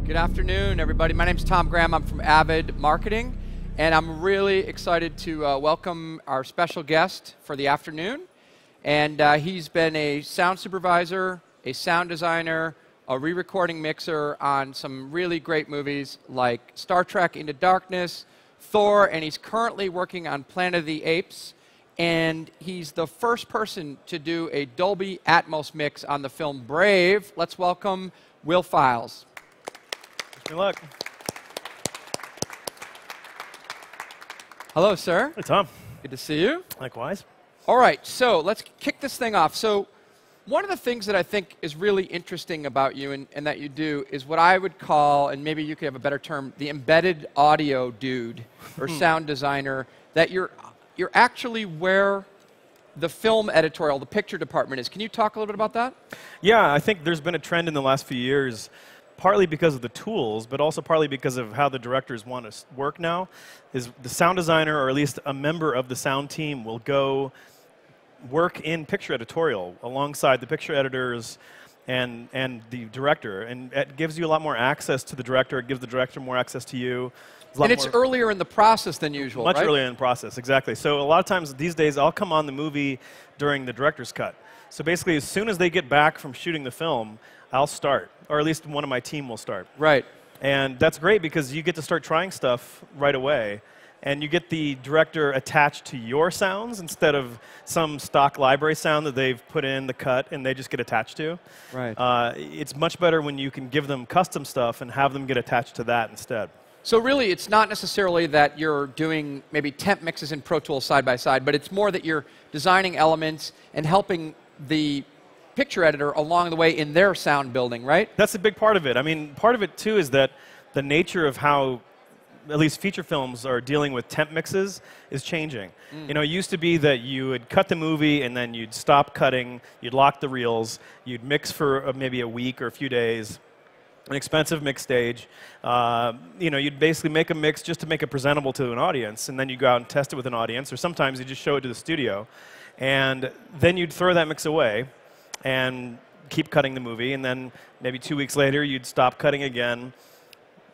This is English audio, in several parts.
Good afternoon, everybody. My name's Tom Graham. I'm from Avid Marketing, and I'm really excited to welcome our special guest for the afternoon. And he's been a sound supervisor, a sound designer, a re-recording mixer on some really great movies like Star Trek Into Darkness, Thor, and he's currently working on Planet of the Apes. And he's the first person to do a Dolby Atmos mix on the film Brave. Let's welcome Will Files. Good luck. Hello, sir. Hey, Tom. Good to see you. Likewise. All right, so let's kick this thing off. So one of the things that I think is really interesting about you and that you do is what I would call, and maybe you could have a better term, the embedded audio dude or sound designer, that you're actually where the film editorial, the picture department is. Can you talk a little bit about that? Yeah, I think there's been a trend in the last few years, partly because of the tools, but also partly because of how the directors want to work now, is the sound designer, or at least a member of the sound team, will go work in picture editorial alongside the picture editors and the director. And it gives you a lot more access to the director. It gives the director more access to you. And it's earlier in the process than usual, Much right? earlier in the process, exactly. So a lot of times these days, I'll come on the movie during the director's cut. So basically, as soon as they get back from shooting the film, I'll start, or at least one of my team will start. Right. And that's great because you get to start trying stuff right away, and you get the director attached to your sounds instead of some stock library sound that they've put in the cut and they just get attached to. Right. It's much better when you can give them custom stuff and have them get attached to that instead. So really, it's not necessarily that you're doing maybe temp mixes in Pro Tools side by side, but it's more that you're designing elements and helping the picture editor along the way in their sound building, right? That's a big part of it. I mean, part of it, too, is that the nature of how at least feature films are dealing with temp mixes is changing. You know, it used to be that you would cut the movie and then you'd stop cutting, you'd lock the reels, you'd mix for maybe a week or a few days, an expensive mix stage. You know, you'd basically make a mix just to make it presentable to an audience, and then you go out and test it with an audience, or sometimes you just show it to the studio. And then you'd throw that mix away and keep cutting the movie, and then maybe 2 weeks later you'd stop cutting again,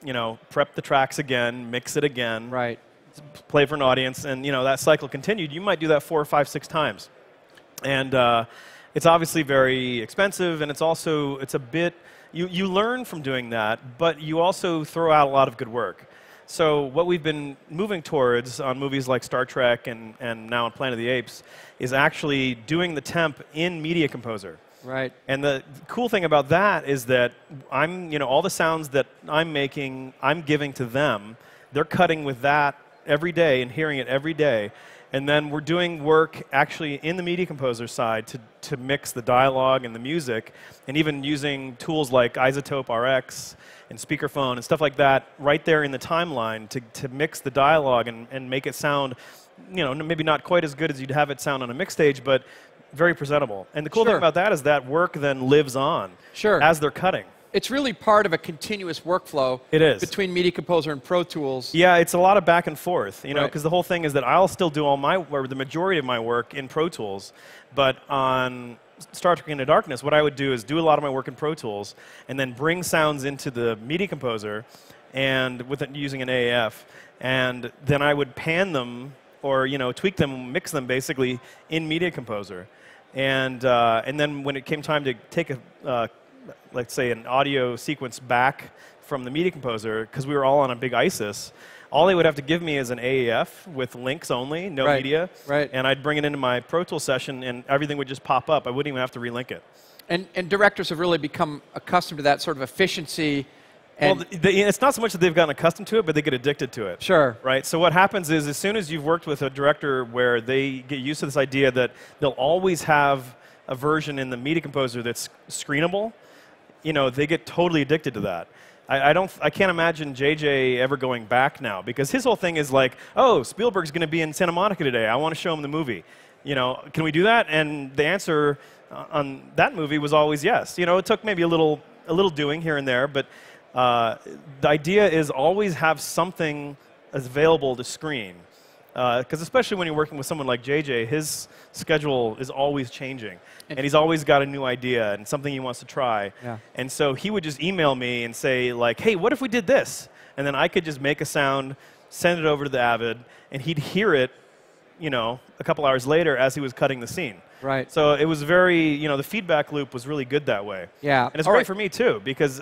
you know, prep the tracks again, mix it again, right, play for an audience, and you know that cycle continued. You might do that 4 or 5, 6 times, and it's obviously very expensive, and it's a bit you learn from doing that, but you also throw out a lot of good work. So what we've been moving towards on movies like Star Trek and now on Planet of the Apes is actually doing the temp in Media Composer. right. And the cool thing about that is that all the sounds that I'm making, I'm giving to them. They're cutting with that every day and hearing it every day. And then we're doing work actually in the Media Composer side to mix the dialogue and the music, and even using tools like Isotope RX and speakerphone and stuff like that right there in the timeline to mix the dialogue and make it sound, you know, maybe not quite as good as you'd have it sound on a mix stage, but very presentable. And the cool thing about that is that work then lives on as they're cutting. It's really part of a continuous workflow between Media Composer and Pro Tools. Yeah, it's a lot of back and forth, you know, because the whole thing is that I'll still do the majority of my work in Pro Tools, but on Star Trek Into Darkness, what I would do is do a lot of my work in Pro Tools and then bring sounds into the Media Composer and using an AAF, and then I would pan them or, you know, tweak them, mix them basically in Media Composer. And then when it came time to take let's say an audio sequence back from the Media Composer, because we were all on a big ISIS, all they would have to give me is an AAF with links only, no media, and I'd bring it into my Pro Tools session, and everything would just pop up. I wouldn't even have to relink it. And directors have really become accustomed to that sort of efficiency. And it's not so much that they've gotten accustomed to it, but they get addicted to it. Sure. Right? So what happens is, as soon as you've worked with a director where they get used to this idea that they'll always have a version in the Media Composer that's screenable, you know, they get totally addicted to that. I can't imagine JJ ever going back now, because his whole thing is like, oh, Spielberg's going to be in Santa Monica today. I want to show him the movie. You know, can we do that? And the answer on that movie was always yes. You know, it took maybe a little doing here and there, but the idea is always have something available to screen. Because especially when you're working with someone like JJ, his schedule is always changing. And he's always got a new idea and something he wants to try. Yeah. And so he would just email me and say, like, hey, what if we did this? And then I could just make a sound, send it over to the Avid, and he'd hear it, you know, a couple hours later as he was cutting the scene. Right. So it was very, you know, the feedback loop was really good that way. Yeah. And it's great for me, too, because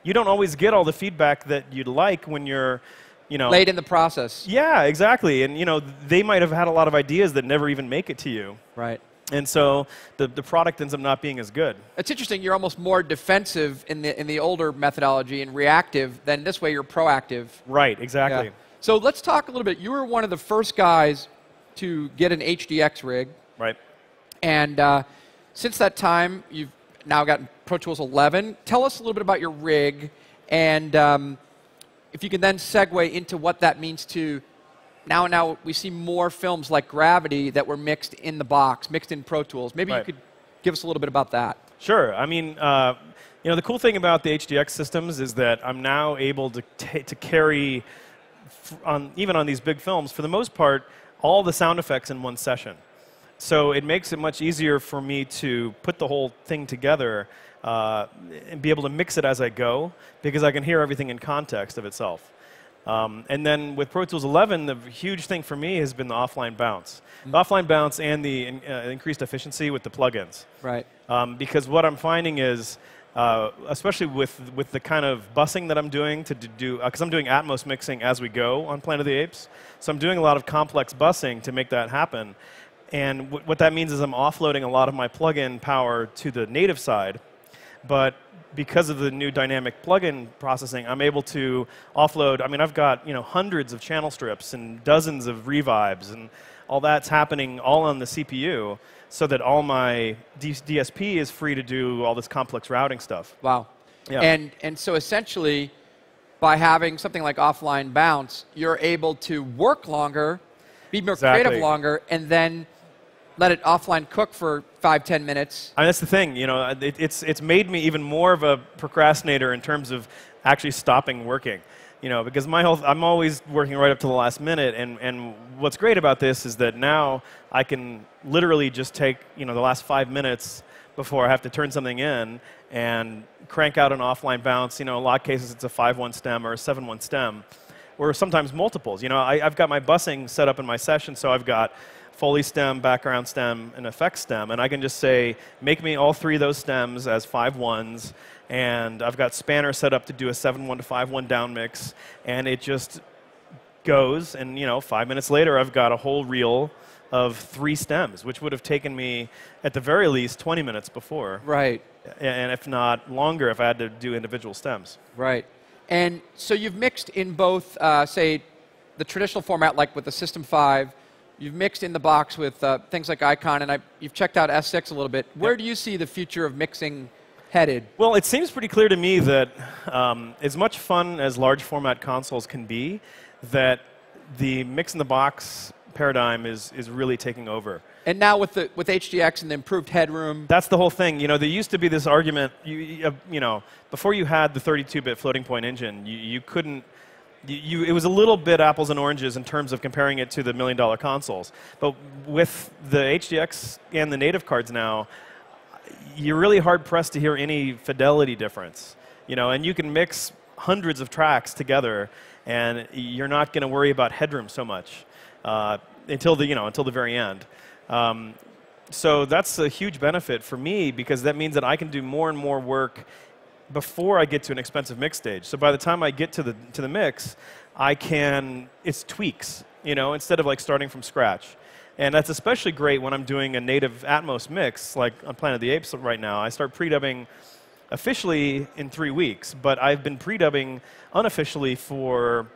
you don't always get all the feedback that you'd like when you're, you know, late in the process. Yeah, exactly. And, you know, they might have had a lot of ideas that never even make it to you. Right. And so the product ends up not being as good. It's interesting. You're almost more defensive in the older methodology and reactive than this way you're proactive. Right, exactly. Yeah. So let's talk a little bit. You were one of the first guys to get an HDX rig. Right. And since that time, you've now gotten Pro Tools 11. Tell us a little bit about your rig, and if you can then segue into what that means to now we see more films like Gravity that were mixed in the box, mixed in Pro Tools. Maybe you could give us a little bit about that. Sure. I mean, you know, the cool thing about the HDX systems is that I'm now able to carry, even on these big films, for the most part, all the sound effects in one session. So it makes it much easier for me to put the whole thing together and be able to mix it as I go, because I can hear everything in context of itself. And then with Pro Tools 11, the huge thing for me has been the offline bounce. The offline bounce and the increased efficiency with the plugins. Right. Because what I'm finding is, especially with the kind of busing that I'm doing to do, because I'm doing Atmos mixing as we go on Planet of the Apes, so I'm doing a lot of complex busing to make that happen. And what that means is I'm offloading a lot of my plugin power to the native side, but because of the new dynamic plugin processing, I'm able to offload. I mean, I've got, you know, hundreds of channel strips and dozens of revibes, and all that's happening all on the CPU, so that all my DSP is free to do all this complex routing stuff. Wow. Yeah. And so essentially, by having something like offline bounce, you're able to work longer, be more creative longer, and then let it offline cook for 5-10 minutes. I mean, that's the thing, you know, it's made me even more of a procrastinator in terms of actually stopping working, you know, because I'm always working right up to the last minute, and what's great about this is that now I can literally just take, you know, the last 5 minutes before I have to turn something in and crank out an offline bounce. You know, in a lot of cases it's a 5-1 stem or a 7-1 stem, or sometimes multiples. You know, I've got my busing set up in my session, so I've got Foley stem, background stem, and effects stem, and I can just say, make me all three of those stems as 5-1s, and I've got Spanner set up to do a 7-1 to 5-1 down mix, and it just goes, and, you know, 5 minutes later I've got a whole reel of 3 stems, which would have taken me, at the very least, 20 minutes before. Right. And if not longer, if I had to do individual stems. Right. And so you've mixed in both, say, the traditional format, like with the System 5. You've mixed in the box with things like Icon, and you've checked out S6 a little bit. Where do you see the future of mixing headed? Well, it seems pretty clear to me that as much fun as large format consoles can be, that the mix-in-the-box paradigm is really taking over. And now with HDX and the improved headroom. That's the whole thing. You know, there used to be this argument, you know, before you had the 32-bit floating point engine, you couldn't, it was a little bit apples and oranges in terms of comparing it to the $1 million consoles. But with the HDX and the native cards now, you're really hard-pressed to hear any fidelity difference. You know, and you can mix hundreds of tracks together, and you're not going to worry about headroom so much until the very end. So that's a huge benefit for me, because that means that I can do more and more work before I get to an expensive mix stage. So by the time I get to the mix, it's tweaks, you know, instead of like starting from scratch. And that's especially great when I'm doing a native Atmos mix, like on Planet of the Apes right now. I start pre-dubbing officially in 3 weeks, but I've been pre-dubbing unofficially for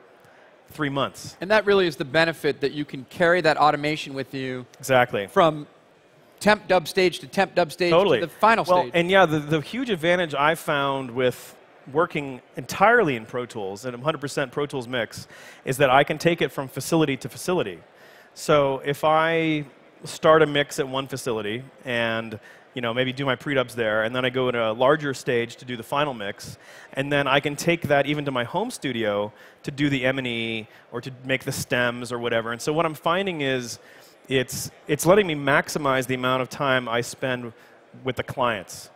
3 months. And that really is the benefit, that you can carry that automation with you. Exactly. From temp dub stage to temp dub stage to the final stage. And yeah, the huge advantage I found with working entirely in Pro Tools and 100% Pro Tools mix is that I can take it from facility to facility. So if I start a mix at one facility and maybe do my pre-dubs there, and then I go to a larger stage to do the final mix, and then I can take that even to my home studio to do the M&E or to make the stems or whatever. And so what I'm finding is it's letting me maximize the amount of time I spend with the clients.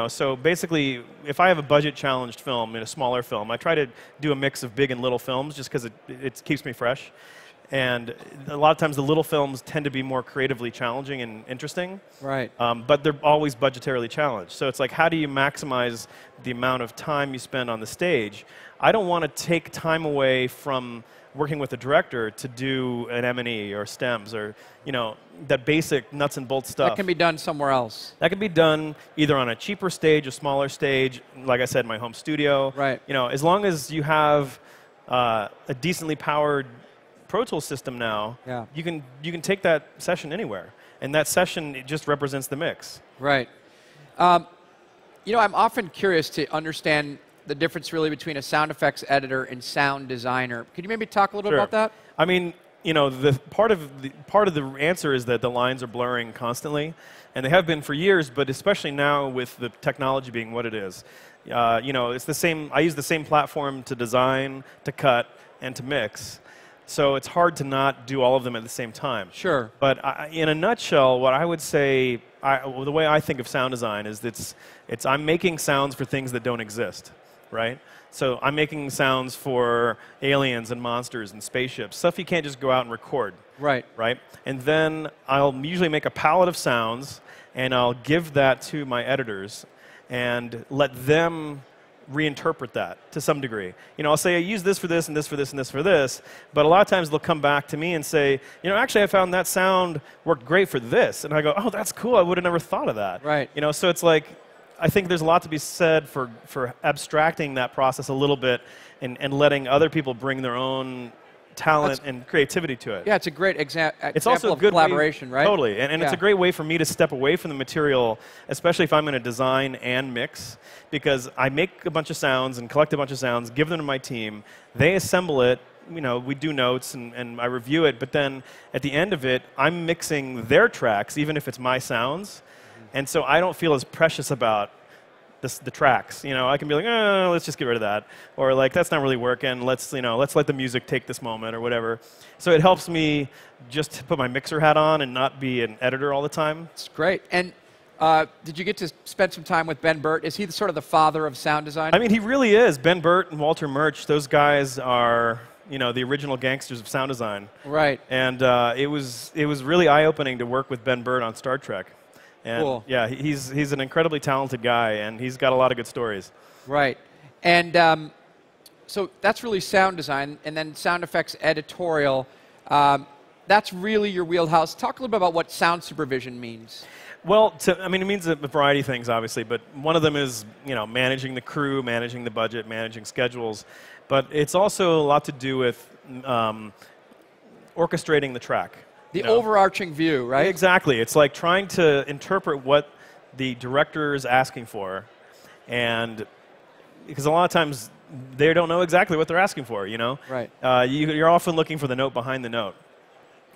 So basically, if I have a budget-challenged film in a smaller film, I try to do a mix of big and little films just because it keeps me fresh. And a lot of times the little films tend to be more creatively challenging and interesting. Right. But they're always budgetarily challenged. So it's like, how do you maximize the amount of time you spend on the stage? I don't want to take time away from working with a director to do an M&E or stems or that basic nuts and bolts stuff. That can be done somewhere else. That can be done either on a cheaper stage, a smaller stage, like I said, my home studio. Right. As long as you have a decently powered Pro Tools system now, yeah. you can take that session anywhere, and that session, it just represents the mix. Right. I'm often curious to understand the difference really between a sound effects editor and sound designer. Could you maybe talk a little bit about that? I mean, the part of the answer is that the lines are blurring constantly, and they have been for years, but especially now with the technology being what it is. It's the same. I use the same platform to design, to cut, and to mix. So it's hard to not do all of them at the same time. Sure. But in a nutshell, what I would say, the way I think of sound design is I'm making sounds for things that don't exist, right? So I'm making sounds for aliens and monsters and spaceships, stuff you can't just go out and record. Right. Right? And then I'll usually make a palette of sounds, and I'll give that to my editors and let them reinterpret that to some degree. I'll say I use this for this and this for this and this for this, but a lot of times they'll come back to me and say, actually I found that sound worked great for this. And I go, oh, that's cool. I would have never thought of that. Right. So it's like, I think there's a lot to be said for abstracting that process a little bit and letting other people bring their own talent and creativity to it. Yeah, it's a great example it's also of a good collaboration, right? Totally, and it's a great way for me to step away from the material, especially if I'm going to design and mix, because I make a bunch of sounds and collect a bunch of sounds, give them to my team, they assemble it, we do notes and I review it, but then at the end of it, I'm mixing their tracks, even if it's my sounds, and so I don't feel as precious about the tracks. I can be like, oh, let's just get rid of that, or like that's not really working. Let's let the music take this moment or whatever. So it helps me just put my mixer hat on and not be an editor all the time. It's great. And did you get to spend some time with Ben Burt? Is he sort of the father of sound design? I mean, he really is. Ben Burt and Walter Murch, those guys are the original gangsters of sound design. Right. And it was really eye-opening to work with Ben Burt on Star Trek. And cool. Yeah, he's an incredibly talented guy, and he's got a lot of good stories. Right. And so that's really sound design, and then sound effects editorial. That's really your wheelhouse. Talk a little bit about what sound supervision means. Well, it means a variety of things, obviously, but one of them is managing the crew, managing the budget, managing schedules. But it's also a lot to do with orchestrating the track. The overarching view, right? Exactly. It's like trying to interpret what the director is asking for, and because a lot of times they don't know exactly what they're asking for, Right. You're often looking for the note behind the note.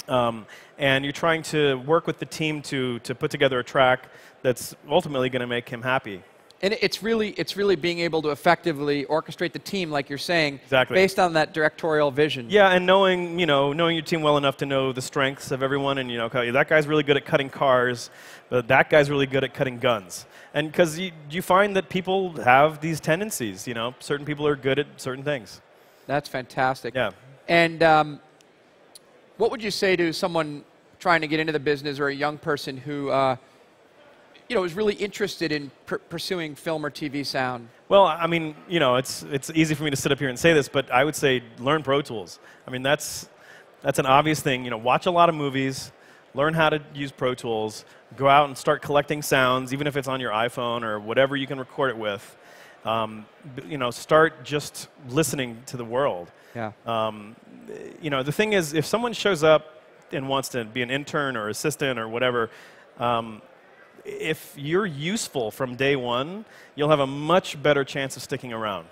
And you're trying to work with the team to put together a track that's ultimately going to make him happy. And it's really being able to effectively orchestrate the team, like you're saying, exactly, based on that directorial vision. Yeah, and knowing your team well enough to know the strengths of everyone, and that guy's really good at cutting cars, but that guy's really good at cutting guns. And because you find that people have these tendencies, certain people are good at certain things. That's fantastic. Yeah. And what would you say to someone trying to get into the business, or a young person who is really interested in pursuing film or TV sound? Well, I mean, it's easy for me to sit up here and say this, but I would say learn Pro Tools. I mean, that's an obvious thing. Watch a lot of movies, learn how to use Pro Tools, go out and start collecting sounds, even if it's on your iPhone or whatever you can record it with. Start just listening to the world. Yeah. The thing is, if someone shows up and wants to be an intern or assistant or whatever, if you're useful from day one, you'll have a much better chance of sticking around.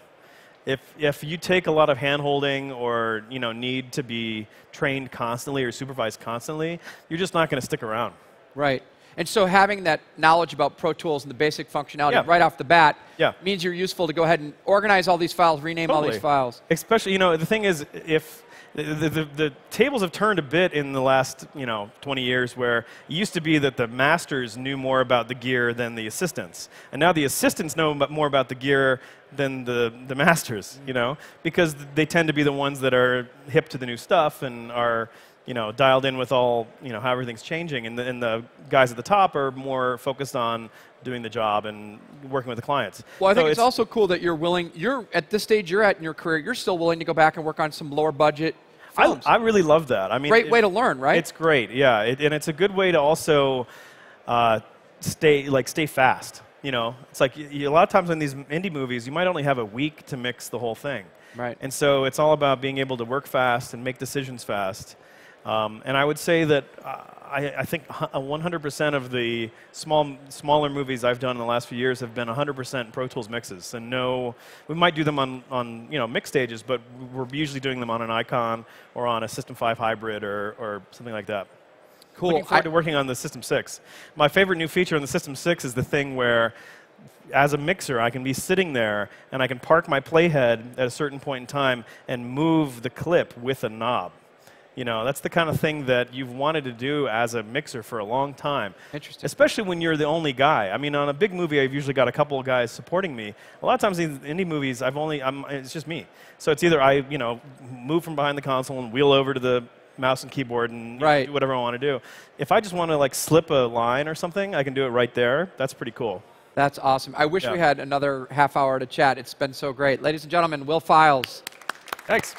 If you take a lot of hand-holding or need to be trained constantly or supervised constantly, you're just not going to stick around. Right. And so having that knowledge about Pro Tools and the basic functionality Yeah. right off the bat Yeah. means you're useful to go ahead and organize all these files, rename all these files. Especially, the thing is, if the tables have turned a bit in the last 20 years, where it used to be that the masters knew more about the gear than the assistants, and now the assistants know more about the gear than the masters, because they tend to be the ones that are hip to the new stuff and are dialed in with all how everything's changing, and the guys at the top are more focused on doing the job and working with the clients. Well, I think it's also cool that you're at this stage you're at in your career, you're still willing to go back and work on some lower budget films. I really love that. I mean, great way to learn, right? It's great, yeah, and it's a good way to also stay fast. It's like a lot of times in these indie movies, you might only have a week to mix the whole thing. Right. And so it's all about being able to work fast and make decisions fast. And I would say that I think 100% of the smaller movies I've done in the last few years have been 100% Pro Tools mixes. And we might do them on mix stages, but we're usually doing them on an Icon or on a System 5 hybrid or something like that. Cool. Looking forward to working on the System 6. My favorite new feature on the System 6 is the thing where, as a mixer, I can be sitting there and I can park my playhead at a certain point in time and move the clip with a knob. That's the kind of thing that you've wanted to do as a mixer for a long time. Interesting. Especially when you're the only guy. I mean, on a big movie, I've usually got a couple of guys supporting me. A lot of times in indie movies, it's just me. So it's either I, move from behind the console and wheel over to the mouse and keyboard and do whatever I want to do. If I just want to slip a line or something, I can do it right there. That's pretty cool. That's awesome. I wish we had another half hour to chat. It's been so great. Ladies and gentlemen, Will Files. Thanks.